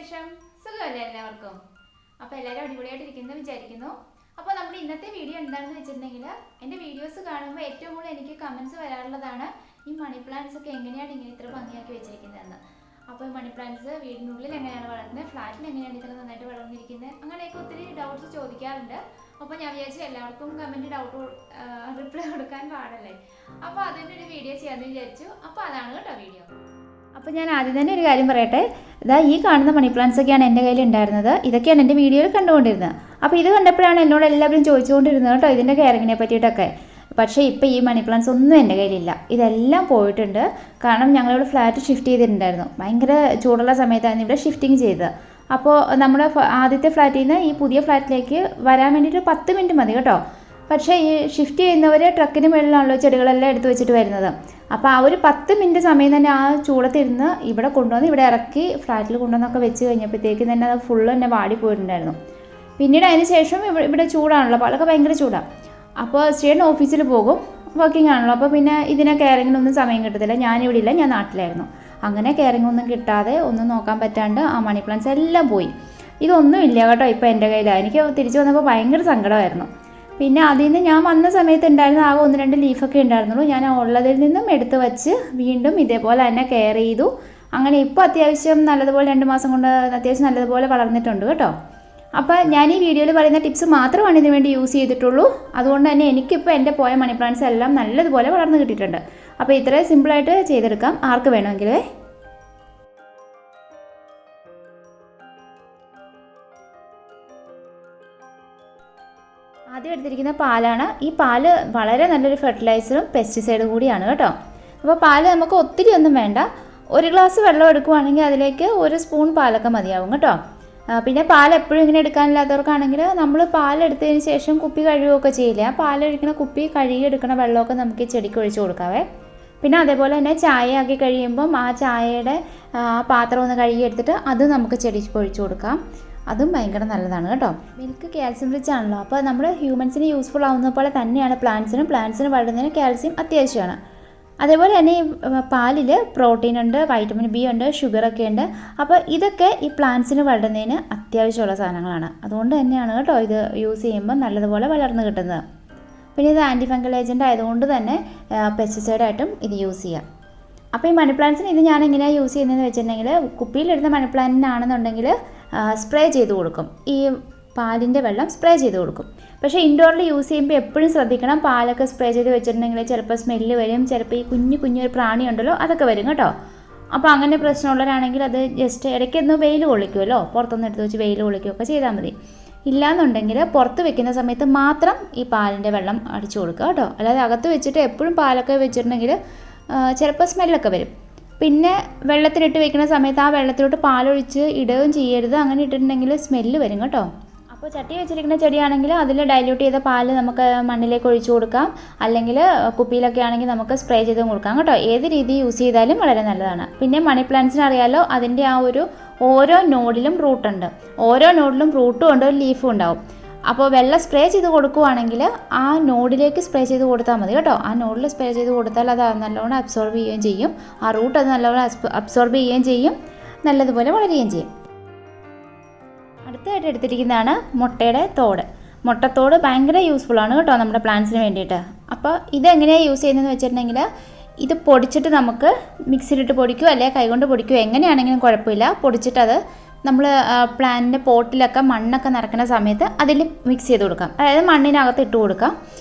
വിശേഷം? സുഖമല്ലേ എല്ലാവർക്കും? അപ്പോൾ എല്ലാവരും അടിപൊളിയായിട്ടിരിക്കുന്നു വിചാരിക്കുന്നു. അപ്പോൾ നമ്മുടെ ഇന്നത്തെ വീഡിയോ എന്താണെന്ന് വെച്ചിട്ടുണ്ടെങ്കിൽ, എൻ്റെ വീഡിയോസ് കാണുമ്പോൾ ഏറ്റവും കൂടുതൽ എനിക്ക് കമൻസ് വരാറുള്ളതാണ് ഈ മണി പ്ലാന്റ്സ് ഒക്കെ എങ്ങനെയാണ് ഇങ്ങനെ ഇത്ര ഭംഗിയാക്കി വെച്ചിരിക്കുന്നതെന്ന്. അപ്പോൾ ഈ മണി പ്ലാന്റ്സ് വീടിനുള്ളിൽ എങ്ങനെയാണ് വളർത്തുന്നത്, ഫ്ലാറ്റിൽ എങ്ങനെയാണ് ഇത്ര നന്നായിട്ട് വളർന്നിരിക്കുന്നത്, അങ്ങനെയൊക്കെ ഒത്തിരി ഡൗട്ട്സ് ചോദിക്കാറുണ്ട്. അപ്പോൾ ഞാൻ വിചാരിച്ചു എല്ലാവർക്കും കമൻറ്റ് ഡൗട്ട് റിപ്ലൈ കൊടുക്കാൻ പാടല്ലേ, അപ്പോൾ അതിൻ്റെ ഒരു വീഡിയോ ചെയ്യാമെന്ന് വിചാരിച്ചു. അപ്പോൾ അതാണ് കേട്ടോ വീഡിയോ. അപ്പോൾ ഞാൻ ആദ്യം തന്നെ ഒരു കാര്യം പറയട്ടെ. ഇതാ ഈ കാണുന്ന മണി പ്ലാന്റ്സ് ഒക്കെയാണ് എൻ്റെ കയ്യിൽ ഉണ്ടായിരുന്നത്. ഇതൊക്കെയാണ് എൻ്റെ വീഡിയോയിൽ കണ്ടുകൊണ്ടിരുന്നത്. അപ്പോൾ ഇത് കണ്ടപ്പോഴാണ് എന്നോട് എല്ലാവരും ചോദിച്ചുകൊണ്ടിരുന്നത് കേട്ടോ ഇതിൻ്റെ കെയറിങ്ങിനെ പറ്റിയിട്ടൊക്കെ. പക്ഷേ ഇപ്പോൾ ഈ മണി പ്ലാന്റ്സ് ഒന്നും എൻ്റെ കയ്യിലില്ല, ഇതെല്ലാം പോയിട്ടുണ്ട്. കാരണം ഞങ്ങളിവിടെ ഫ്ലാറ്റ് ഷിഫ്റ്റ് ചെയ്തിട്ടുണ്ടായിരുന്നു. ഭയങ്കര ചൂടുള്ള സമയത്താണ് ഇവിടെ ഷിഫ്റ്റിംഗ് ചെയ്തത്. അപ്പോൾ നമ്മുടെ ആദ്യത്തെ ഫ്ലാറ്റിൽ നിന്ന് ഈ പുതിയ ഫ്ലാറ്റിലേക്ക് വരാൻ വേണ്ടിയിട്ട് 10 മിനിറ്റ് മതി കേട്ടോ. പക്ഷേ ഈ ഷിഫ്റ്റ് ചെയ്യുന്നവർ ട്രക്കിന് മുകളിലാണല്ലോ ചെടികളെല്ലാം എടുത്ത് വെച്ചിട്ട് വരുന്നത്. അപ്പോൾ ആ ഒരു 10 മിനിറ്റ് സമയം തന്നെ ആ ചൂടത്തിരുന്ന് ഇവിടെ കൊണ്ടുവന്ന് ഇവിടെ ഇറക്കി ഫ്ലാറ്റിൽ കൊണ്ടുവന്നൊക്കെ വെച്ച് കഴിഞ്ഞപ്പോഴത്തേക്ക് തന്നെ അത് ഫുള്ള് തന്നെ വാടിപ്പോയിട്ടുണ്ടായിരുന്നു. പിന്നീട് അതിന് ശേഷം ഇവിടെ ചൂടാണല്ലോ, അപ്പോൾ അതൊക്കെ ഭയങ്കര ചൂടാണ്. അപ്പോൾ ചേട്ടൻ ഓഫീസിൽ പോകും, വർക്കിംഗ് ആണല്ലോ. അപ്പോൾ പിന്നെ ഇതിനെ കെയറിങ്ങിനൊന്നും സമയം കിട്ടത്തില്ല. ഞാനിവിടെ ഇല്ല, ഞാൻ നാട്ടിലായിരുന്നു. അങ്ങനെ കെയറിങ് ഒന്നും കിട്ടാതെ ഒന്നും നോക്കാൻ പറ്റാണ്ട് ആ മണി പ്ലാന്റ്സ് എല്ലാം പോയി. ഇതൊന്നും ഇല്ല കേട്ടോ ഇപ്പോൾ എൻ്റെ കയ്യിലാണ്. എനിക്ക് തിരിച്ചു വന്നപ്പോൾ ഭയങ്കര സങ്കടമായിരുന്നു. പിന്നെ അതിൽ നിന്ന് ഞാൻ വന്ന സമയത്ത് ഉണ്ടായിരുന്ന ആകെ 1-2 ലീഫൊക്കെ ഉണ്ടായിരുന്നുള്ളൂ. ഞാൻ ഉള്ളതിൽ നിന്നും എടുത്ത് വച്ച് വീണ്ടും ഇതേപോലെ തന്നെ കെയർ ചെയ്തു. അങ്ങനെ ഇപ്പോൾ അത്യാവശ്യം നല്ലതുപോലെ 2 മാസം കൊണ്ട് അത്യാവശ്യം നല്ലതുപോലെ വളർന്നിട്ടുണ്ട് കേട്ടോ. അപ്പോൾ ഞാൻ ഈ വീഡിയോയിൽ പറയുന്ന ടിപ്സ് മാത്രമാണ് ഇതിനു വേണ്ടി യൂസ് ചെയ്തിട്ടുള്ളൂ. അതുകൊണ്ട് തന്നെ എനിക്കിപ്പോൾ എൻ്റെ പോയ മണി പ്ലാന്റ്സ് എല്ലാം നല്ലതുപോലെ വളർന്ന് കിട്ടിയിട്ടുണ്ട്. അപ്പോൾ ഇത്രയും സിമ്പിളായിട്ട് ചെയ്തെടുക്കാം ആർക്ക് വേണമെങ്കിലേ. ആദ്യം എടുത്തിരിക്കുന്ന പാലാണ്. ഈ പാല് വളരെ നല്ലൊരു ഫെർട്ടിലൈസറും പെസ്റ്റിസൈഡും കൂടിയാണ് കേട്ടോ. അപ്പോൾ പാല് നമുക്ക് ഒത്തിരി ഒന്നും വേണ്ട. 1 ഗ്ലാസ് വെള്ളം എടുക്കുവാണെങ്കിൽ അതിലേക്ക് 1 സ്പൂൺ പാലൊക്കെ മതിയാവും കേട്ടോ. പിന്നെ പാൽ എപ്പോഴും ഇങ്ങനെ എടുക്കാനില്ലാത്തവർക്കാണെങ്കിൽ നമ്മൾ പാലെടുത്തതിന് ശേഷം കുപ്പി കഴുകുകയൊക്കെ ചെയ്യില്ല. പാലൊഴിക്കുന്ന കുപ്പി കഴുകി എടുക്കുന്ന വെള്ളമൊക്കെ നമുക്ക് ഈ ചെടിക്ക് ഒഴിച്ച് കൊടുക്കാവേ. പിന്നെ അതേപോലെ തന്നെ ചായ ആക്കി കഴിയുമ്പം ആ ചായയുടെ പാത്രം ഒന്ന് കഴുകി എടുത്തിട്ട് അത് നമുക്ക് ചെടിക്ക് ഒഴിച്ച് കൊടുക്കാം. അതും ഭയങ്കര നല്ലതാണ് കേട്ടോ. മിൽക്ക് കാൽസ്യം റിച്ച് ആണല്ലോ. അപ്പോൾ നമ്മൾ ഹ്യൂമൻസിന് യൂസ്ഫുൾ ആവുന്ന പോലെ തന്നെയാണ് പ്ലാന്റ്സിന് വളരുന്നതിന് കാൽസ്യം അത്യാവശ്യമാണ്. അതേപോലെ തന്നെ ഈ പാലിൽ പ്രോട്ടീൻ ഉണ്ട്, വൈറ്റമിൻ ബി ഉണ്ട്, ഷുഗറൊക്കെ ഉണ്ട്. അപ്പോൾ ഇതൊക്കെ ഈ പ്ലാന്റ്സിന് വളരുന്നതിന് അത്യാവശ്യമുള്ള സാധനങ്ങളാണ്. അതുകൊണ്ട് തന്നെയാണ് കേട്ടോ ഇത് യൂസ് ചെയ്യുമ്പോൾ നല്ലതുപോലെ വളർന്നു കിട്ടുന്നത്. പിന്നെ ഇത് ആൻറ്റി ഫംഗൽ ഏജൻ്റ് ആയതുകൊണ്ട് തന്നെ പെസ്റ്റിസൈഡായിട്ടും ഇത് യൂസ് ചെയ്യാം. അപ്പോൾ ഈ മണി പ്ലാന്റ്സിന് ഇത് ഞാൻ എങ്ങനെയാണ് യൂസ് ചെയ്യുന്നതെന്ന് വെച്ചിട്ടുണ്ടെങ്കിൽ, കുപ്പിയിലിടുന്ന മണി പ്ലാന്റിനാണെന്നുണ്ടെങ്കിൽ സ്പ്രേ ചെയ്ത് കൊടുക്കും. ഈ പാലിൻ്റെ വെള്ളം സ്പ്രേ ചെയ്ത് കൊടുക്കും. പക്ഷേ ഇൻഡോറിൽ യൂസ് ചെയ്യുമ്പോൾ എപ്പോഴും ശ്രദ്ധിക്കണം. പാലൊക്കെ സ്പ്രേ ചെയ്ത് വെച്ചിട്ടുണ്ടെങ്കിൽ ചിലപ്പോൾ സ്മെല്ല് വരും, ചിലപ്പോൾ ഈ കുഞ്ഞൊരു പ്രാണി ഉണ്ടല്ലോ അതൊക്കെ വരും കേട്ടോ. അപ്പോൾ അങ്ങനെ പ്രശ്നമുള്ളവരാണെങ്കിൽ അത് ജസ്റ്റ് ഇടയ്ക്കൊന്ന് വെയിൽ കൊള്ളിക്കുമല്ലോ, പുറത്തൊന്ന് എടുത്ത് വെച്ച് വെയിൽ കൊള്ളിക്കുകയൊക്കെ ചെയ്താൽ മതി. ഇല്ലയെന്നുണ്ടെങ്കിൽ പുറത്ത് വെക്കുന്ന സമയത്ത് മാത്രം ഈ പാലിൻ്റെ വെള്ളം അടിച്ചു കൊടുക്കുക കേട്ടോ. അല്ലാതെ അകത്ത് വെച്ചിട്ട് എപ്പോഴും പാലൊക്കെ വെച്ചിട്ടുണ്ടെങ്കിൽ ചിലപ്പോൾ സ്മെല്ലൊക്കെ വരും. പിന്നെ വെള്ളത്തിലിട്ട് വെക്കുന്ന സമയത്ത് ആ വെള്ളത്തിലോട്ട് പാലൊഴിച്ച് ഇടുകയും ചെയ്യരുത്. അങ്ങനെ ഇട്ടിട്ടുണ്ടെങ്കിൽ സ്മെല്ല് വരും കേട്ടോ. അപ്പോൾ ചട്ടി വെച്ചിരിക്കുന്ന ചെടിയാണെങ്കിൽ അതിൽ ഡൈല്യൂട്ട് ചെയ്ത പാല് നമുക്ക് മണ്ണിലേക്ക് ഒഴിച്ചു കൊടുക്കാം. അല്ലെങ്കിൽ കുപ്പിയിലൊക്കെ ആണെങ്കിൽ നമുക്ക് സ്പ്രേ ചെയ്ത് കൊടുക്കാം കേട്ടോ. ഏത് രീതി യൂസ് ചെയ്താലും വളരെ നല്ലതാണ്. പിന്നെ മണി പ്ലാന്റ്സിന് അറിയാലോ, അതിൻ്റെ ആ ഒരു ഓരോ നോഡിലും റൂട്ടുണ്ട്. ഓരോ നോഡിലും റൂട്ടും ഉണ്ട്, ഒരു ലീഫും ഉണ്ടാവും. അപ്പോൾ വെള്ളം സ്പ്രേ ചെയ്ത് കൊടുക്കുകയാണെങ്കിൽ ആ നോഡിലേക്ക് സ്പ്രേ ചെയ്ത് കൊടുത്താൽ മതി കേട്ടോ. ആ നോഡിൽ സ്പ്രേ ചെയ്ത് കൊടുത്താൽ അത് നല്ലോണം അബ്സോർബ് ചെയ്യുകയും ചെയ്യും. ആ റൂട്ട് അത് നല്ലോണം അബ്സോർബ് ചെയ്യുകയും ചെയ്യും, നല്ലതുപോലെ വളരുകയും ചെയ്യും. അടുത്തായിട്ട് എടുത്തിരിക്കുന്നതാണ് മുട്ടയുടെ തോട്. മുട്ടത്തോട് ഭയങ്കര യൂസ്ഫുള്ളാണ് കേട്ടോ നമ്മുടെ പ്ലാന്റ്സിന് വേണ്ടിയിട്ട്. അപ്പോൾ ഇതെങ്ങനെയാണ് യൂസ് ചെയ്യുന്നതെന്ന് വെച്ചിട്ടുണ്ടെങ്കിൽ, ഇത് പൊടിച്ചിട്ട് നമുക്ക് മിക്സിയിലിട്ട് പൊടിക്കുകയോ അല്ലെങ്കിൽ കൈകൊണ്ട് പൊടിക്കുകയോ എങ്ങനെയാണെങ്കിലും കുഴപ്പമില്ല. പൊടിച്ചിട്ട് നമ്മൾ പ്ലാന്റിൻ്റെ പോട്ടിലൊക്കെ മണ്ണൊക്കെ നിറയ്ക്കുന്ന സമയത്ത് അതിൽ മിക്സ് ചെയ്ത് കൊടുക്കാം. അതായത് മണ്ണിനകത്ത് ഇട്ട് കൊടുക്കാം.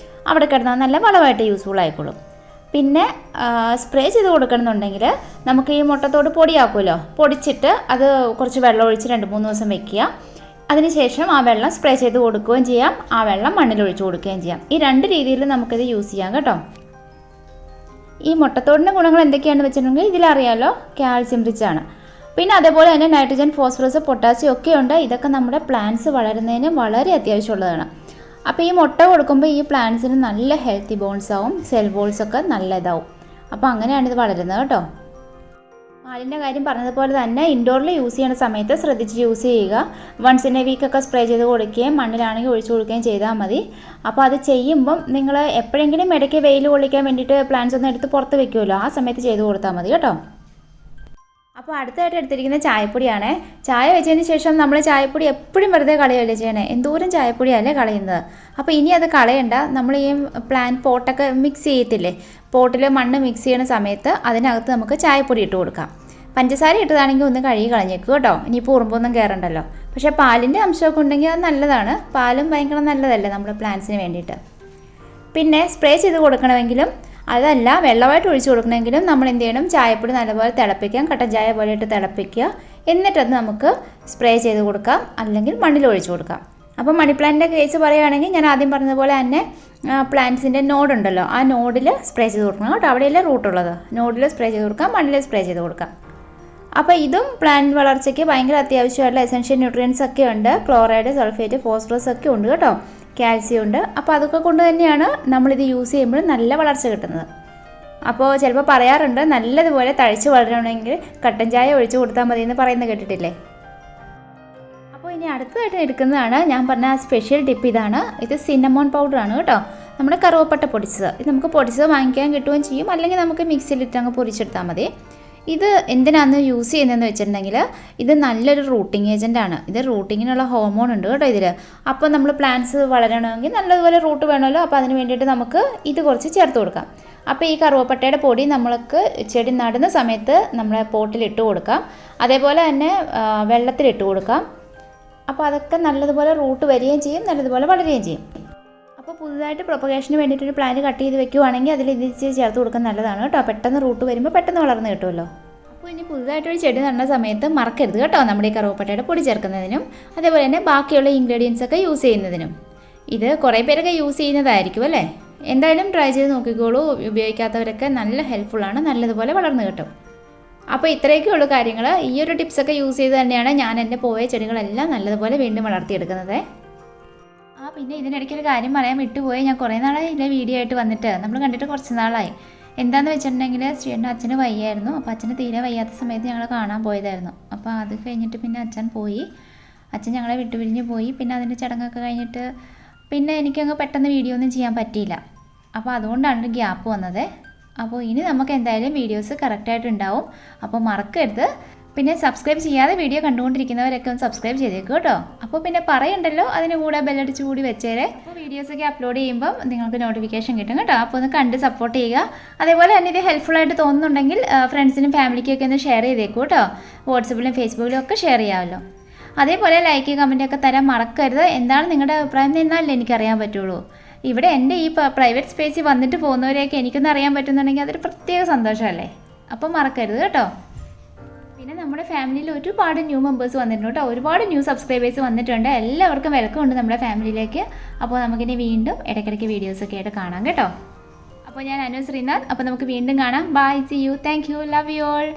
അവിടെ കിടന്നാൽ നല്ല വളമായിട്ട് യൂസ്ഫുൾ ആയിക്കോളും. പിന്നെ സ്പ്രേ ചെയ്ത് കൊടുക്കണമെന്നുണ്ടെങ്കിൽ നമുക്ക് ഈ മുട്ടത്തോട് പൊടിയാക്കുമല്ലോ, പൊടിച്ചിട്ട് അത് കുറച്ച് വെള്ളം ഒഴിച്ച് 2-3 ദിവസം വെക്കുക. അതിനുശേഷം ആ വെള്ളം സ്പ്രേ ചെയ്ത് കൊടുക്കുകയും ചെയ്യാം, ആ വെള്ളം മണ്ണിലൊഴിച്ച് കൊടുക്കുകയും ചെയ്യാം. ഈ 2 രീതിയിൽ നമുക്കിത് യൂസ് ചെയ്യാം കേട്ടോ. ഈ മുട്ടത്തോടിൻ്റെ ഗുണങ്ങൾ എന്തൊക്കെയാണെന്ന് വെച്ചിട്ടുണ്ടെങ്കിൽ ഇതിലറിയാമല്ലോ, കാൽസ്യം റിച്ച് ആണ്. പിന്നെ അതേപോലെ തന്നെ നൈട്രജൻ, ഫോസ്ഫറസ്, പൊട്ടാസ്യം ഒക്കെ ഉണ്ട്. ഇതൊക്കെ നമ്മുടെ പ്ലാന്റ്സ് വളരുന്നതിന് വളരെ അത്യാവശ്യമുള്ളതാണ്. അപ്പോൾ ഈ മുട്ട കൊടുക്കുമ്പോൾ ഈ പ്ലാന്റ്സിന് നല്ല ഹെൽത്തി ബോൺസ് ആവും, സെൽ വോൾസൊക്കെ നല്ലതാവും. അപ്പോൾ അങ്ങനെയാണ് ഇത് വളരുന്നത് കേട്ടോ. പാലിൻ്റെ കാര്യം പറഞ്ഞതുപോലെ തന്നെ ഇൻഡോറിൽ യൂസ് ചെയ്യുന്ന സമയത്ത് ശ്രദ്ധിച്ച് യൂസ് ചെയ്യുക. വൺസ് ഇൻ എ വീക്കൊക്കെ സ്പ്രേ ചെയ്ത് കൊടുക്കുകയും മണ്ണിലാണെങ്കിൽ ഒഴിച്ചു കൊടുക്കുകയും ചെയ്താൽ മതി. അപ്പോൾ അത് ചെയ്യുമ്പം നിങ്ങൾ എപ്പോഴെങ്കിലും ഇടയ്ക്ക് വെയിൽ കൊള്ളിക്കാൻ വേണ്ടിയിട്ട് പ്ലാന്റ്സ് ഒന്ന് എടുത്ത് പുറത്ത് വെക്കുമല്ലോ, ആ സമയത്ത് ചെയ്ത് കൊടുത്താൽ മതി കേട്ടോ. അപ്പോൾ അടുത്തായിട്ട് എടുത്തിരിക്കുന്ന ചായപ്പൊടിയാണ്. ചായ വെച്ചതിന് ശേഷം നമ്മൾ ചായപ്പൊടി എപ്പോഴും വെറുതെ കളയുകയല്ലേ ചെയ്യണേ, എന്തോരം ചായപ്പൊടിയല്ലേ കളയുന്നത്. അപ്പോൾ ഇനി അത് കളയണ്ട. നമ്മൾ ഈ പ്ലാന്റ് പോട്ടൊക്കെ മിക്സ് ചെയ്യത്തില്ലേ, പോട്ടിൽ മണ്ണ് മിക്സ് ചെയ്യുന്ന സമയത്ത് അതിനകത്ത് നമുക്ക് ചായപ്പൊടി ഇട്ട് കൊടുക്കാം. പഞ്ചസാര ഇട്ടതാണെങ്കിൽ ഒന്ന് കഴുകി കളഞ്ഞേക്കും കേട്ടോ, ഇനിയിപ്പോൾ ഉറുമ്പൊന്നും കയറണ്ടല്ലോ. പക്ഷേ പാലിൻ്റെ അംശമൊക്കെ ഉണ്ടെങ്കിൽ അത് നല്ലതാണ്, പാലും ഭയങ്കര നല്ലതല്ലേ നമ്മുടെ പ്ലാന്റ്സിന് വേണ്ടിയിട്ട്. പിന്നെ സ്പ്രേ ചെയ്ത് കൊടുക്കണമെങ്കിലും അതല്ല വെള്ളമായിട്ട് ഒഴിച്ച് കൊടുക്കണമെങ്കിലും നമ്മൾ എന്ത് ചെയ്യണം, ചായപ്പൊടി നല്ലപോലെ തിളപ്പിക്കാം, കട്ടൻ ചായ പോലെ ഇട്ട് തിളപ്പിക്കുക. എന്നിട്ടത് നമുക്ക് സ്പ്രേ ചെയ്ത് കൊടുക്കാം, അല്ലെങ്കിൽ മണ്ണിൽ ഒഴിച്ച് കൊടുക്കാം. അപ്പോൾ മണി പ്ലാന്റിൻ്റെ കേസ് പറയുകയാണെങ്കിൽ ഞാൻ ആദ്യം പറഞ്ഞതുപോലെ തന്നെ പ്ലാന്റ്സിൻ്റെ നോഡുണ്ടല്ലോ, ആ നോഡിൽ സ്പ്രേ ചെയ്ത് കൊടുക്കണം കേട്ടോ. അവിടെയല്ലേ റൂട്ടുള്ളത്, നോഡിൽ സ്പ്രേ ചെയ്ത് കൊടുക്കാം, മണ്ണിൽ സ്പ്രേ ചെയ്ത് കൊടുക്കാം. അപ്പോൾ ഇതും പ്ലാന്റ് വളർച്ചയ്ക്ക് ഭയങ്കര അത്യാവശ്യമായിട്ടുള്ള എസൻഷ്യൽ ന്യൂട്രിയൻസ് ഒക്കെ ഉണ്ട്. ക്ലോറൈഡ്, സൾഫേറ്റ്, ഫോസ്ഫറസ് ഒക്കെ ഉണ്ട് കേട്ടോ, കാൽസ്യം ഉണ്ട്. അപ്പോൾ അതൊക്കെ കൊണ്ട് തന്നെയാണ് നമ്മളിത് യൂസ് ചെയ്യുമ്പോൾ നല്ല വളർച്ച കിട്ടുന്നത്. അപ്പോൾ ചിലപ്പോൾ പറയാറുണ്ട് നല്ലതുപോലെ തഴച്ച് വളരണമെങ്കിൽ കട്ടൻ ചായ ഒഴിച്ച് കൊടുത്താൽ മതി എന്ന് പറയുന്നത് കേട്ടിട്ടില്ലേ. അപ്പോൾ ഇനി അടുത്തതായിട്ട് എടുക്കുന്നതാണ് ഞാൻ പറഞ്ഞ ആ സ്പെഷ്യൽ ടിപ്പ്. ഇതാണ്, ഇത് സിന്നമോൺ പൗഡറാണ് കേട്ടോ, നമ്മുടെ കറുവപ്പട്ട പൊടിച്ചത്. ഇത് നമുക്ക് പൊടിച്ചത് വാങ്ങിക്കാൻ കിട്ടുകയും ചെയ്യും, അല്ലെങ്കിൽ നമുക്ക് മിക്സിയിലിട്ട് അങ്ങ് പൊടിച്ചെടുത്താൽ മതി. ഇത് എന്തിനാണ് യൂസ് ചെയ്യുന്നതെന്ന് വെച്ചിട്ടുണ്ടെങ്കിൽ ഇത് നല്ലൊരു റൂട്ടിങ് ഏജൻറ്റാണ്. ഇത് റൂട്ടിങ്ങിനുള്ള ഹോർമോൺ ഉണ്ട് കേട്ടോ ഇതിൽ. അപ്പോൾ നമ്മൾ പ്ലാന്റ്സ് വളരണമെങ്കിൽ നല്ലതുപോലെ റൂട്ട് വേണമല്ലോ, അപ്പോൾ അതിന് വേണ്ടിയിട്ട് നമുക്ക് ഇത് കുറച്ച് ചേർത്ത് കൊടുക്കാം. അപ്പോൾ ഈ കറുവപ്പട്ടയുടെ പൊടി നമ്മൾക്ക് ചെടി നടുന്ന സമയത്ത് നമ്മളെ പോട്ടിലിട്ട് കൊടുക്കാം, അതേപോലെ തന്നെ വെള്ളത്തിലിട്ട് കൊടുക്കാം. അപ്പോൾ അതൊക്കെ നല്ലതുപോലെ റൂട്ട് വരികയും ചെയ്യും, നല്ലതുപോലെ വളരുകയും ചെയ്യും. അപ്പോൾ പുതുതായിട്ട് പ്രൊപ്പഗേഷന് വേണ്ടിയിട്ടൊരു പ്ലാന്റ് കട്ട് ചെയ്ത് വെക്കുവാണെങ്കിൽ അതിൽ ഇത് ചേർത്ത് കൊടുക്കാൻ നല്ലതാണ് കേട്ടോ. പെട്ടെന്ന് റൂട്ട് വരുമ്പോൾ പെട്ടെന്ന് വളർന്ന് കിട്ടുമല്ലോ. അപ്പോൾ ഇനി പുതുതായിട്ടൊരു ചെടി നടുന്ന സമയത്ത് മറക്കരുത് കേട്ടോ നമ്മുടെ ഈ കറുവപ്പട്ടയുടെ പൊടി ചേർക്കുന്നതിനും അതേപോലെ തന്നെ ബാക്കിയുള്ള ഇൻഗ്രീഡിയൻസ് ഒക്കെ യൂസ് ചെയ്യുന്നതിനും. ഇത് കുറേ പേരൊക്കെ യൂസ് ചെയ്യുന്നതായിരിക്കും അല്ലേ. എന്തായാലും ട്രൈ ചെയ്ത് നോക്കിക്കോളൂ, ഉപയോഗിക്കാത്തവരൊക്കെ നല്ല ഹെൽപ്ഫുള്ളാണ്, നല്ലതുപോലെ വളർന്ന് കിട്ടും. അപ്പോൾ ഇത്രയൊക്കെയുള്ള കാര്യങ്ങൾ, ഈ ഒരു ടിപ്സൊക്കെ യൂസ് ചെയ്ത് തന്നെയാണ് ഞാൻ എൻ്റെ പോയ ചെടികളെല്ലാം നല്ലതുപോലെ വീണ്ടും വളർത്തിയെടുക്കുന്നത്. പിന്നെ ഇതിനിടയ്ക്കൊരു കാര്യം പറയാൻ വിട്ടുപോയി, ഞാൻ കുറേ നാളായി ഇതിലെ വീഡിയോ ആയിട്ട് വന്നിട്ട്, നമ്മൾ കണ്ടിട്ട് കുറച്ച് നാളായി. എന്താണെന്ന് വെച്ചിട്ടുണ്ടെങ്കിൽ ശ്രീയുടെ അച്ഛന് വയ്യായിരുന്നു. അപ്പോൾ അച്ഛന് തീരെ വയ്യാത്ത സമയത്ത് ഞങ്ങൾ കാണാൻ പോയതായിരുന്നു. അപ്പോൾ അത് കഴിഞ്ഞിട്ട് പിന്നെ അച്ഛൻ പോയി, അച്ഛൻ ഞങ്ങളെ വിട്ടുപിരിഞ്ഞ് പോയി. പിന്നെ അതിൻ്റെ ചടങ്ങൊക്കെ കഴിഞ്ഞിട്ട് പിന്നെ എനിക്കങ്ങ് പെട്ടെന്ന് വീഡിയോ ഒന്നും ചെയ്യാൻ പറ്റിയില്ല. അപ്പോൾ അതുകൊണ്ടാണ് ഒരു ഗ്യാപ്പ് വന്നത്. അപ്പോൾ ഇനി നമുക്ക് എന്തായാലും വീഡിയോസ് കറക്റ്റായിട്ടുണ്ടാവും, അപ്പോൾ മറക്കരുത്. പിന്നെ സബ്സ്ക്രൈബ് ചെയ്യാതെ വീഡിയോ കണ്ടുകൊണ്ടിരിക്കുന്നവരൊക്കെ ഒന്ന് സബ്സ്ക്രൈബ് ചെയ്തേക്കും കേട്ടോ. അപ്പോൾ പിന്നെ പറയണ്ടല്ലോ, അതിന് കൂടെ ബെല്ലടിച്ച് കൂടി വെച്ചേരെ. അപ്പോൾ വീഡിയോസൊക്കെ അപ്ലോഡ് ചെയ്യുമ്പം നിങ്ങൾക്ക് നോട്ടിഫിക്കേഷൻ കിട്ടും കേട്ടോ. അപ്പോൾ ഒന്ന് കണ്ട് സപ്പോർട്ട് ചെയ്യുക. അതേപോലെ തന്നെ ഇത് ഹെൽപ്ഫുള്ളായിട്ട് തോന്നുന്നുണ്ടെങ്കിൽ ഫ്രണ്ട്സിനും ഫാമിലിക്കൊക്കെ ഒന്ന് ഷെയർ ചെയ്തേക്കും കേട്ടോ. വാട്സപ്പിലും ഫേസ്ബുക്കിലും ഒക്കെ ഷെയർ ചെയ്യാമല്ലോ. അതേപോലെ ലൈക്ക് കമൻറ്റൊക്കെ തരാൻ മറക്കരുത്. എന്താണ് നിങ്ങളുടെ അഭിപ്രായം എന്നാലല്ലേ എനിക്കറിയാൻ പറ്റുള്ളൂ. ഇവിടെ എൻ്റെ ഈ പ്രൈവറ്റ് സ്പേസിൽ വന്നിട്ട് പോകുന്നവരെയൊക്കെ എനിക്കൊന്ന് അറിയാൻ പറ്റുന്നുണ്ടെങ്കിൽ അതൊരു പ്രത്യേക സന്തോഷമല്ലേ. അപ്പോൾ മറക്കരുത് കേട്ടോ. പിന്നെ നമ്മുടെ ഫാമിലിയിൽ ഒരുപാട് ന്യൂ മെമ്പേഴ്സ് വന്നിട്ടുണ്ട് കേട്ടോ, ഒരുപാട് ന്യൂ സബ്സ്ക്രൈബേഴ്സ് വന്നിട്ടുണ്ട്. എല്ലാവർക്കും വെൽക്കം ഉണ്ട് നമ്മുടെ ഫാമിലിയിലേക്ക്. അപ്പോൾ നമുക്കിനി വീണ്ടും ഇടയ്ക്കിടയ്ക്ക് വീഡിയോസൊക്കെ ആയിട്ട് കാണാം കേട്ടോ. അപ്പോൾ ഞാൻ അനു ശ്രീനാഥ്. അപ്പോൾ നമുക്ക് വീണ്ടും കാണാം. Bye, see you, thank you, love you all.